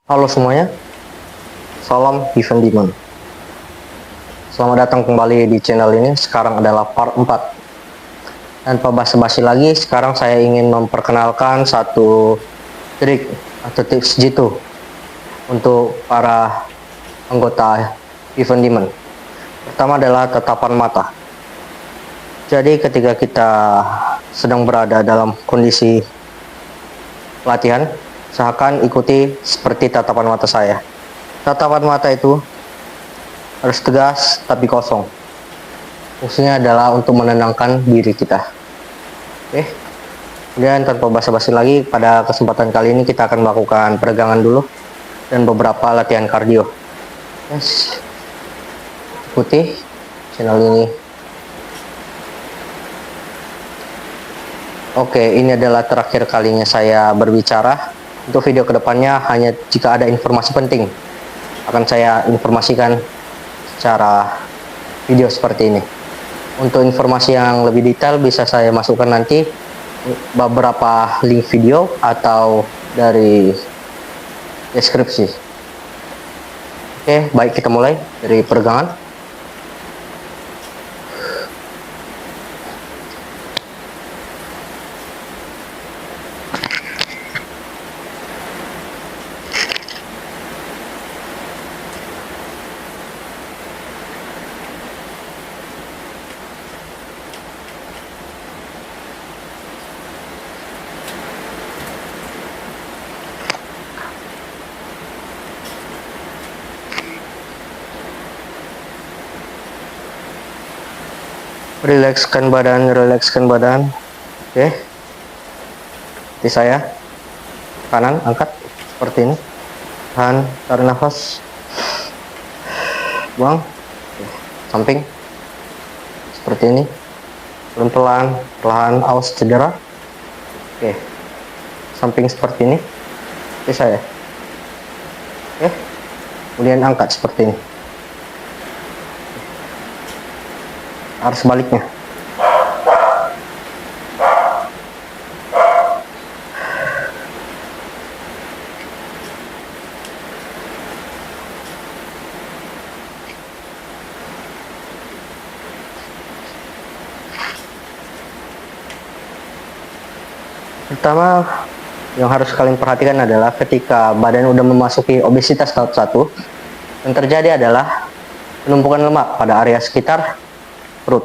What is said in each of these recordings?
Halo semuanya, salam Given Demon. Selamat datang kembali di channel ini. Sekarang adalah part 4. Tanpa basa-basi lagi, sekarang saya ingin memperkenalkan satu trik atau tips jitu untuk para anggota Given Demon. Pertama adalah tatapan mata. Jadi ketika kita sedang berada dalam kondisi latihan, usahakan ikuti seperti tatapan mata saya. Tatapan mata itu harus tegas tapi kosong. Fungsinya adalah untuk menenangkan diri kita. Oke. Kemudian tanpa basa-basi lagi, pada kesempatan kali ini kita akan melakukan peregangan dulu dan beberapa latihan kardio. Yes. Ikuti channel ini. Oke, ini adalah terakhir kalinya saya berbicara. Untuk video kedepannya hanya jika ada informasi penting akan saya informasikan secara video seperti ini. Untuk informasi yang lebih detail bisa saya masukkan nanti beberapa link video atau dari deskripsi. Oke, baik, kita mulai dari peregangan. Rilekskan badan, rilekskan badan. Oke. Seperti saya. Kanan angkat seperti ini. Tahan, tarik nafas. Buang. Samping. Seperti ini. Pelan-pelan, perlahan, awas cedera. Oke. Samping seperti ini. Seperti saya. Oke. Kemudian angkat seperti ini. Harus sebaliknya. Pertama yang harus kalian perhatikan adalah ketika badan udah memasuki obesitas tahap 1, yang terjadi adalah penumpukan lemak pada area sekitar perut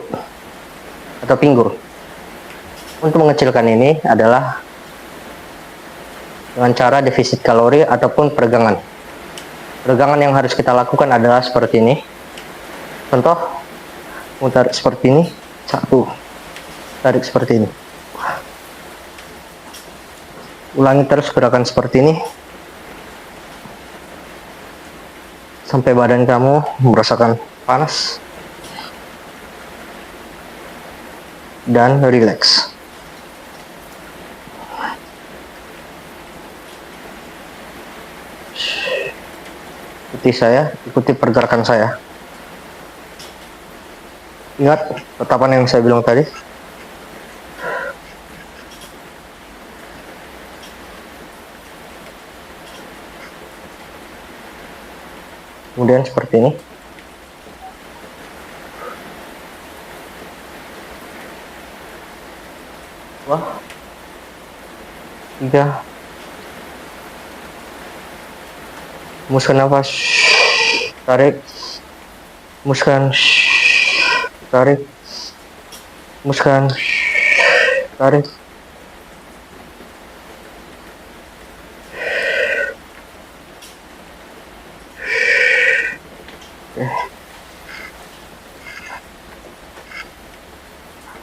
atau pinggul. Untuk mengecilkan ini adalah dengan cara defisit kalori ataupun peregangan. Peregangan yang harus kita lakukan adalah seperti ini. Contoh, tarik seperti ini, satu, tarik seperti ini. Ulangi terus gerakan seperti ini sampai badan kamu merasakan panas dan rileks. Ikuti saya, ikuti pergerakan saya. Ingat tatapan yang saya bilang tadi. Kemudian seperti ini. Dua, tiga. Hembuskan nafas. Tarik. Hembuskan. Tarik. Hembuskan. Tarik.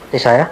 Seperti saya.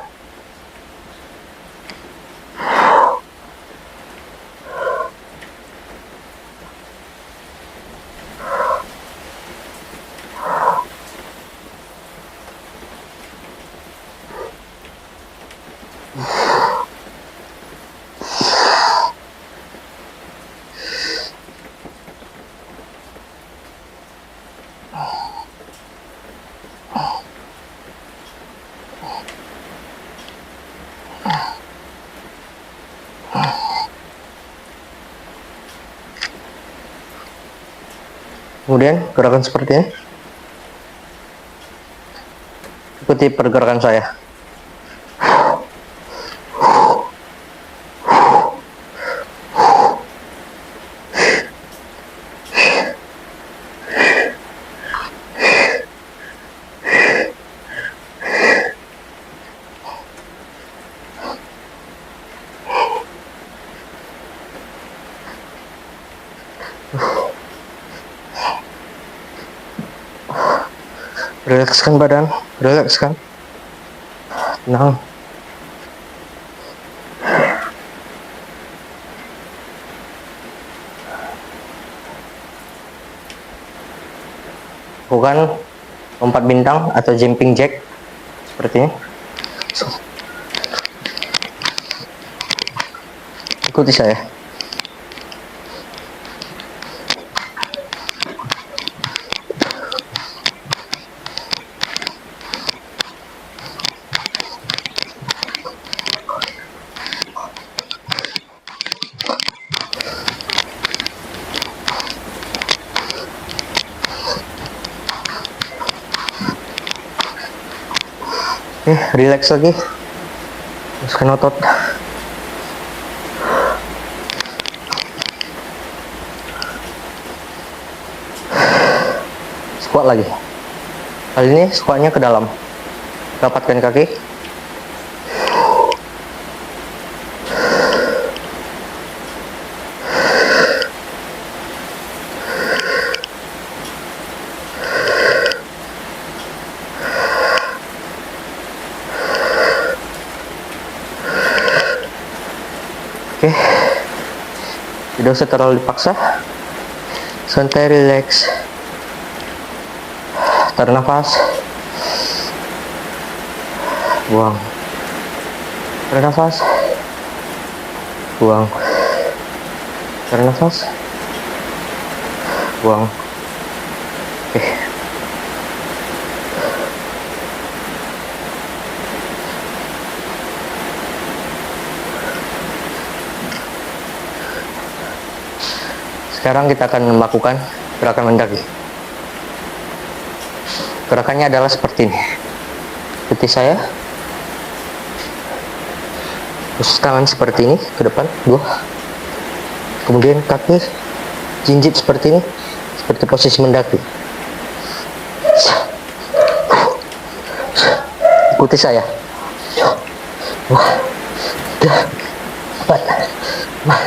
Kemudian gerakan seperti ini. Ikuti pergerakan saya. Rilekskan badan, rilekskan, tenang. Bukan lompat bintang atau jumping jack seperti ini. Ikuti saya. Relax lagi, teruskan otot. Squat lagi. Kali ini squatnya ke dalam. Rapatkan kaki. Oke, tidak usah terlalu dipaksa, santai, relax, tarik nafas, buang, tarik nafas, buang, tarik nafas, buang. Oke. Sekarang kita akan melakukan gerakan mendaki. Gerakannya adalah seperti ini. Ikuti saya. Terus tangan seperti ini ke depan, 2. Kemudian kaki jinjit seperti ini, seperti posisi mendaki. Ikuti saya. 2, 3, 4, 5,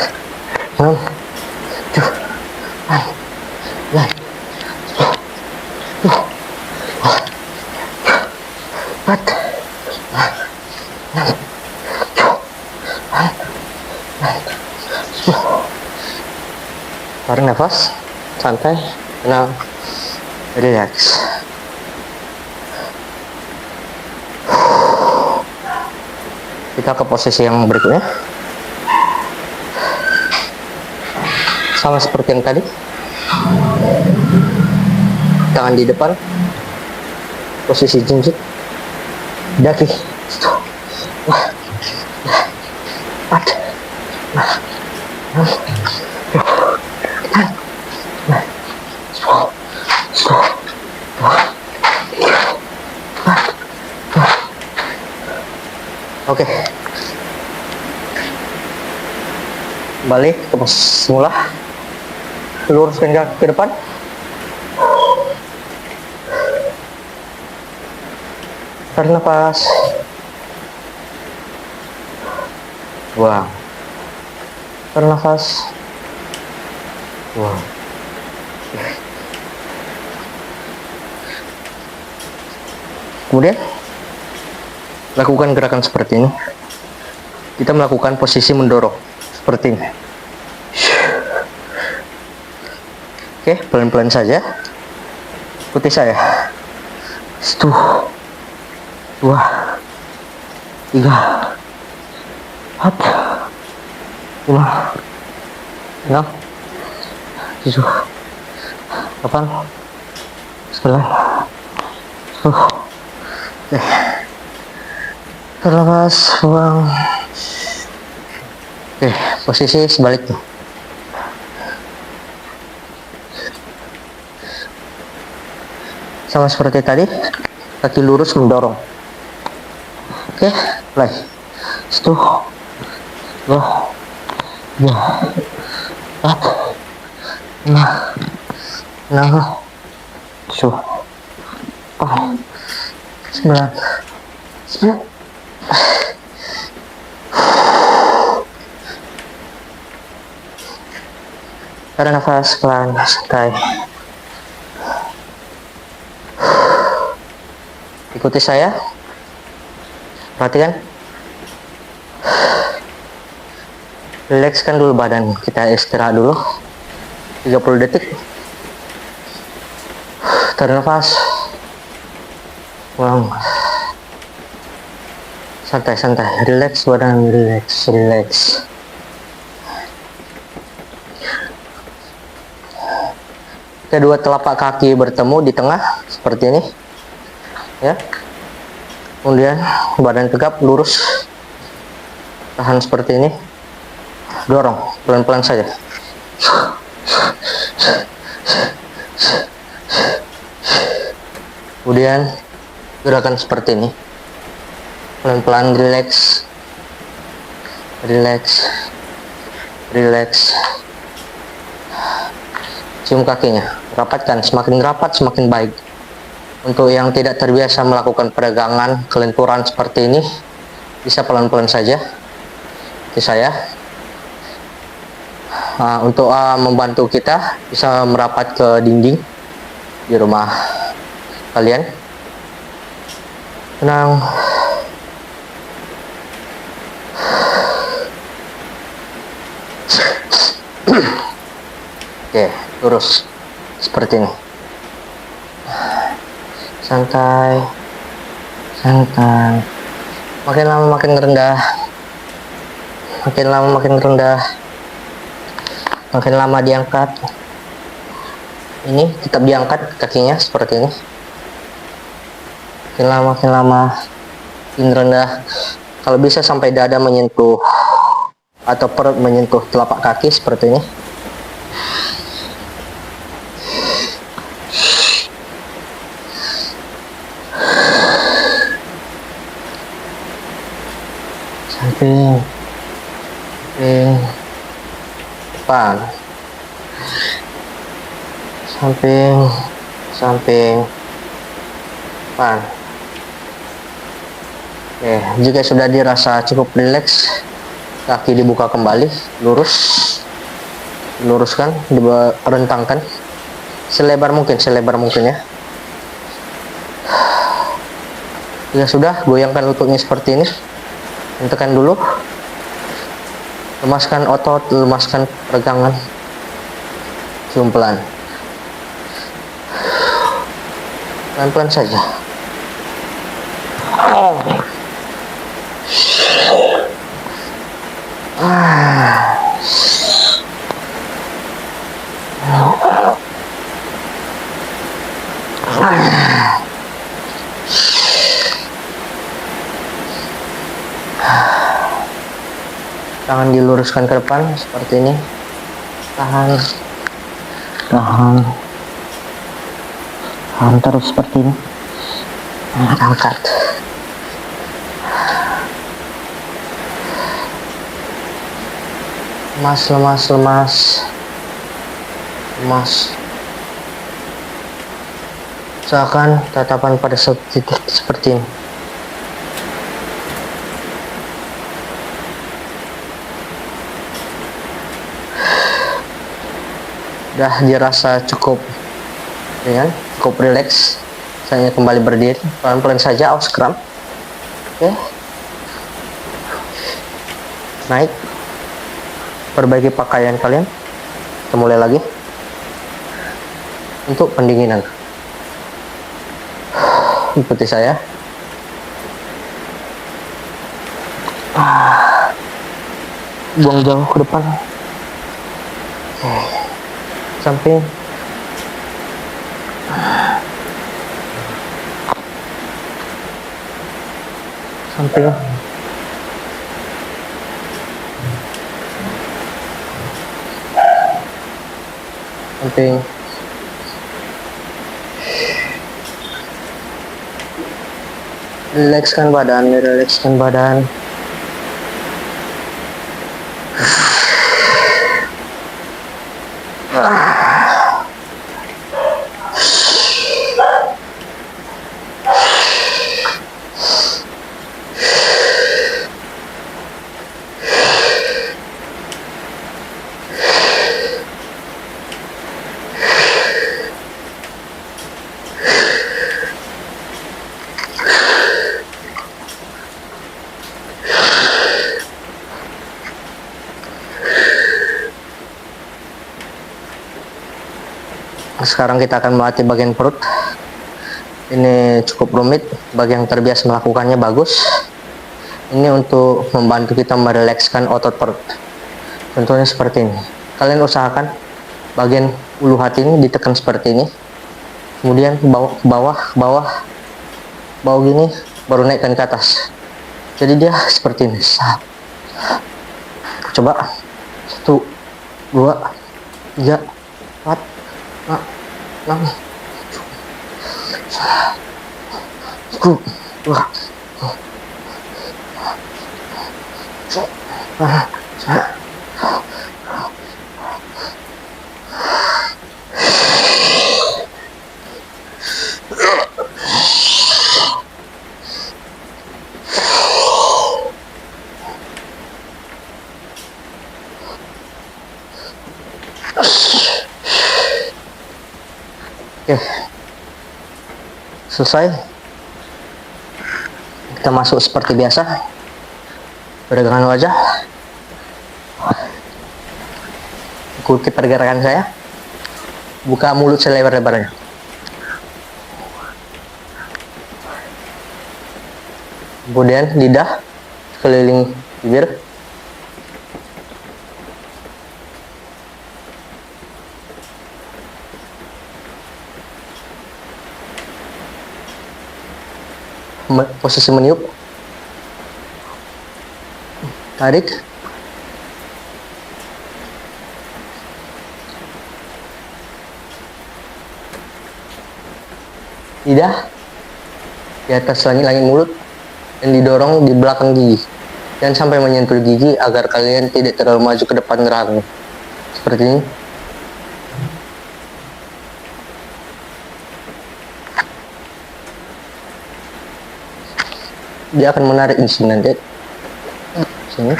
6, 7, 8, 9, 10, 4, 6, 7, 10. Tarik nafas, santai, tenang, relax. Kita ke posisi yang berikutnya. Sama seperti yang tadi. Tangan di depan. Posisi jinjit. Daki. 1, 2, 4, 5, 6, 7, 8, 9, 10, 11, 12, 13, 14, 15. Oke. Balik ke posisi semula. Luruskan kaki ke depan. Tarik nafas. Buang. Tarik nafas. Buang. Kemudian lakukan gerakan seperti ini. Kita melakukan posisi mendorong seperti ini. Oke, pelan-pelan saja. Ikuti saya. 1, 2, 3, 4, 5, 6, 7, 8, 9, 10. Oke. Terlepas, buang. Oke, posisi sebaliknya. sama seperti tadi, kaki lurus mendorong. Oke, play. 1, 2, 3, 4, 5, 6, 7, 8, 9, 10. Tarik nafas pelan, santai. Ikuti saya. Perhatikan. Rilekskan dulu badan. Kita istirahat dulu. 30 detik. Tarik nafas. Buang. Santai-santai. Rileks badan. Rileks. Kedua telapak kaki bertemu di tengah seperti ini, ya. Kemudian badan tegap, lurus, tahan seperti ini, dorong pelan-pelan saja. Kemudian gerakan seperti ini, pelan-pelan, rileks, cium kakinya, rapatkan, semakin rapat semakin baik. Untuk yang tidak terbiasa melakukan peregangan kelenturan seperti ini, bisa pelan-pelan saja. Seperti saya. Untuk membantu kita bisa merapat ke dinding di rumah kalian. Tenang. Oke, lurus seperti ini. Santai. Makin lama makin rendah. Makin lama diangkat. Ini tetap diangkat kakinya seperti ini. Makin lama makin rendah. Kalau bisa sampai dada menyentuh atau perut menyentuh telapak kaki seperti ini. Samping, depan, samping, depan. Oke, jika sudah dirasa cukup rileks, kaki dibuka kembali, luruskan, direntangkan selebar mungkin ya. Jika sudah, goyangkan lututnya seperti ini. Tekan dulu, lemaskan otot, lemaskan peregangan, cium pelan, pelan-pelan saja. Tangan diluruskan ke depan seperti ini. Tahan terus seperti ini. Angkat. Lemas. Usahakan tatapan pada titik seperti ini. Udah dirasa cukup rileks, saya kembali berdiri, pelan-pelan saja, aus kram. Oke, naik, perbaiki pakaian kalian, kita mulai lagi untuk pendinginan. Ikuti saya. Buang jauh ke depan. Samping, samping, Rilekskan badan, rilekskan badan. Sekarang kita akan melatih bagian perut. Ini cukup rumit, bagi yang terbiasa melakukannya bagus. Ini untuk membantu kita merilekskan otot perut. Contohnya seperti ini. Kalian usahakan bagian ulu hati ini ditekan seperti ini. Kemudian bawah ke bawah, bawah gini, baru naikkan ke atas. Jadi dia seperti ini. Coba 1, 2, 3, 4, 5, 6, 7, 2, 1. Oke, selesai. Kita masuk seperti biasa, peregangan wajah, ikuti pergerakan saya, buka mulut selebar-lebarnya. Kemudian lidah keliling bibir. Posisi meniup, tarik, lidah di atas langit-langit mulut dan didorong di belakang gigi dan sampai menyentuh gigi agar kalian tidak terlalu maju ke depan rahang seperti ini. Dia akan menarik di sini nanti, sini,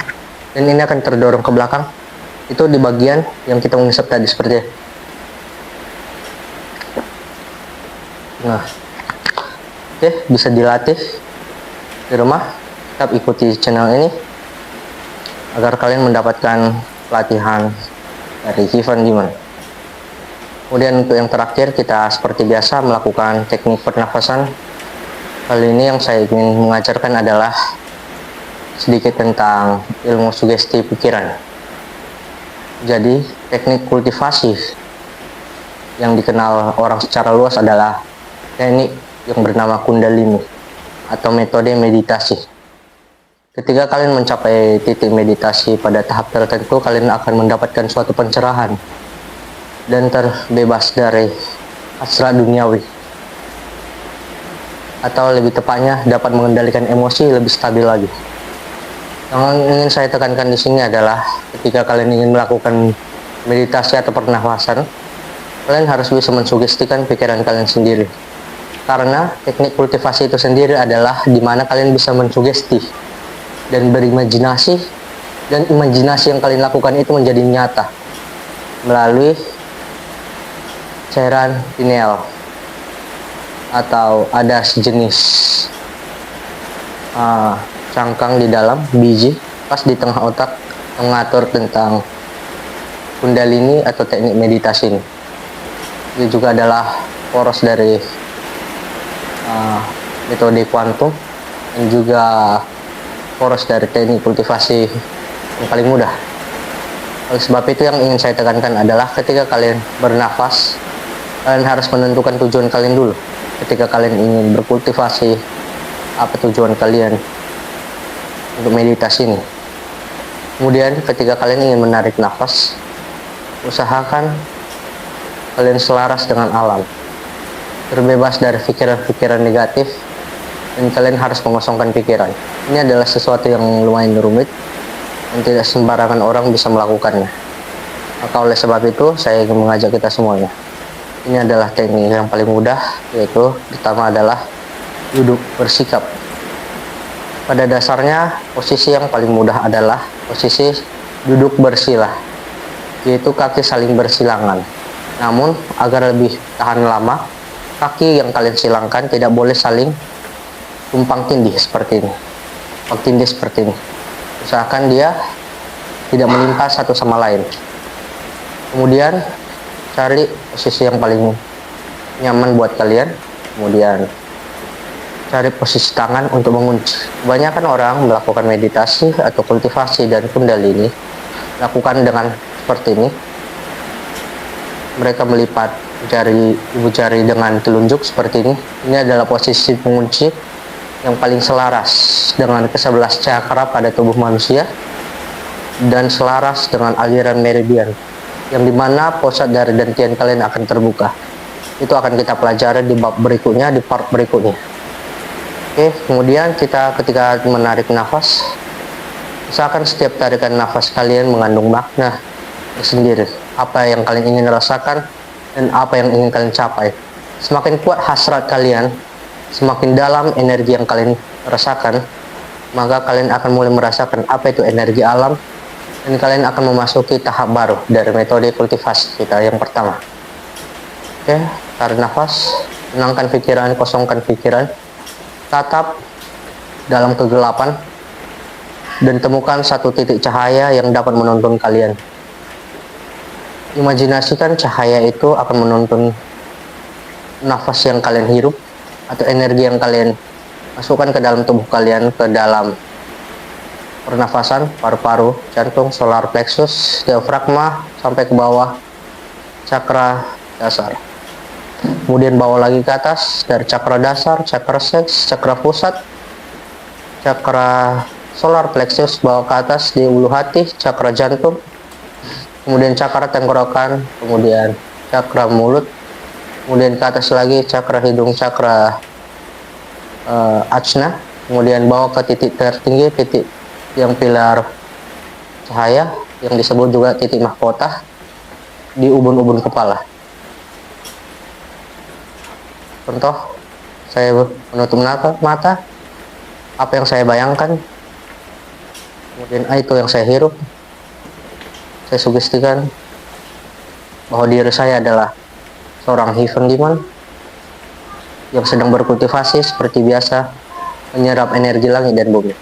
dan ini akan terdorong ke belakang. Itu di bagian yang kita mengisap tadi seperti ini. Nah, oke, bisa dilatih di rumah. Tetap ikuti channel ini agar kalian mendapatkan pelatihan dari Ivan Diman. Kemudian untuk yang terakhir, kita seperti biasa melakukan teknik pernafasan. Kali ini yang saya ingin mengajarkan adalah sedikit tentang ilmu sugesti pikiran. Jadi, teknik kultivasi yang dikenal orang secara luas adalah teknik yang bernama Kundalini atau metode meditasi. Ketika kalian mencapai titik meditasi pada tahap tertentu, kalian akan mendapatkan suatu pencerahan dan terbebas dari hasrat duniawi. Atau lebih tepatnya dapat mengendalikan emosi lebih stabil lagi. Yang ingin saya tekankan di sini adalah ketika kalian ingin melakukan meditasi atau pernafasan, kalian harus bisa mensugestikan pikiran kalian sendiri. Karena teknik kultivasi itu sendiri adalah di mana kalian bisa mensugesti dan berimajinasi, dan imajinasi yang kalian lakukan itu menjadi nyata melalui cairan pineal atau ada sejenis cangkang di dalam biji pas di tengah otak mengatur tentang Kundalini atau teknik meditasi ini. Itu juga adalah poros dari metode kuantum dan juga poros dari teknik kultivasi yang paling mudah. Oleh sebab itu yang ingin saya tekankan adalah ketika kalian bernafas, kalian harus menentukan tujuan kalian dulu. Ketika kalian ingin berkultivasi, apa tujuan kalian untuk meditasi ini. Kemudian ketika kalian ingin menarik nafas, usahakan kalian selaras dengan alam, terbebas dari pikiran-pikiran negatif dan kalian harus mengosongkan pikiran. Ini adalah sesuatu yang lumayan rumit dan tidak sembarangan orang bisa melakukannya. Maka oleh sebab itu, saya ingin mengajak kita semuanya. Ini adalah teknik yang paling mudah, yaitu pertama adalah duduk bersikap. Pada dasarnya, posisi yang paling mudah adalah posisi duduk bersila, yaitu kaki saling bersilangan. Namun, agar lebih tahan lama, kaki yang kalian silangkan tidak boleh saling tumpang tindih seperti ini. Tumpang tindih seperti ini. Usahakan dia tidak menimpa satu sama lain. Kemudian, cari posisi yang paling nyaman buat kalian. Kemudian, cari posisi tangan untuk mengunci. Kebanyakan orang melakukan meditasi atau kultivasi dan kundalini lakukan dengan seperti ini. Mereka melipat ibu jari dengan telunjuk seperti ini. Ini adalah posisi pengunci yang paling selaras dengan ke-11 cakra pada tubuh manusia dan selaras dengan aliran meridian, yang dimana pusat dari dantian kalian akan terbuka. Itu akan kita pelajari di bab berikutnya, di part berikutnya. Oke, kemudian kita ketika menarik nafas, usahakan setiap tarikan nafas kalian mengandung makna tersendiri. Apa yang kalian ingin rasakan dan apa yang ingin kalian capai. Semakin kuat hasrat kalian, semakin dalam energi yang kalian rasakan, maka kalian akan mulai merasakan apa itu energi alam, dan kalian akan memasuki tahap baru dari metode kultivasi kita yang pertama. Oke, tarik nafas, tenangkan pikiran, kosongkan pikiran. Tatap dalam kegelapan dan temukan satu titik cahaya yang dapat menuntun kalian. Imajinasikan cahaya itu akan menuntun nafas yang kalian hirup atau energi yang kalian masukkan ke dalam tubuh kalian, ke dalam pernafasan, paru-paru, jantung, solar plexus, diafragma, sampai ke bawah cakra dasar. Kemudian bawa lagi ke atas dari cakra dasar, cakra seks, cakra pusat, cakra solar plexus, bawa ke atas di ulu hati, cakra jantung, kemudian cakra tenggorokan, kemudian cakra mulut, kemudian ke atas lagi cakra hidung, cakra ajna, kemudian bawa ke titik tertinggi, titik yang pilar cahaya, yang disebut juga titik mahkota, di ubun-ubun kepala. Contoh, saya menutup mata, apa yang saya bayangkan, kemudian itu yang saya hirup. Saya sugestikan bahwa diri saya adalah seorang heaven demon yang sedang berkultivasi seperti biasa, menyerap energi langit dan bumi.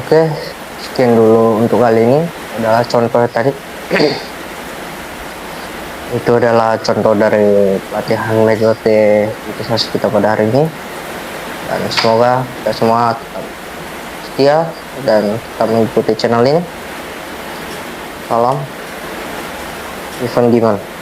Oke, sekian dulu untuk kali ini. Adalah contoh tadi. Itu adalah contoh dari latihan metode motivasi kita pada hari ini. Dan semoga kita semua tetap setia dan tetap mengikuti channel ini. Salam Ivan Diman.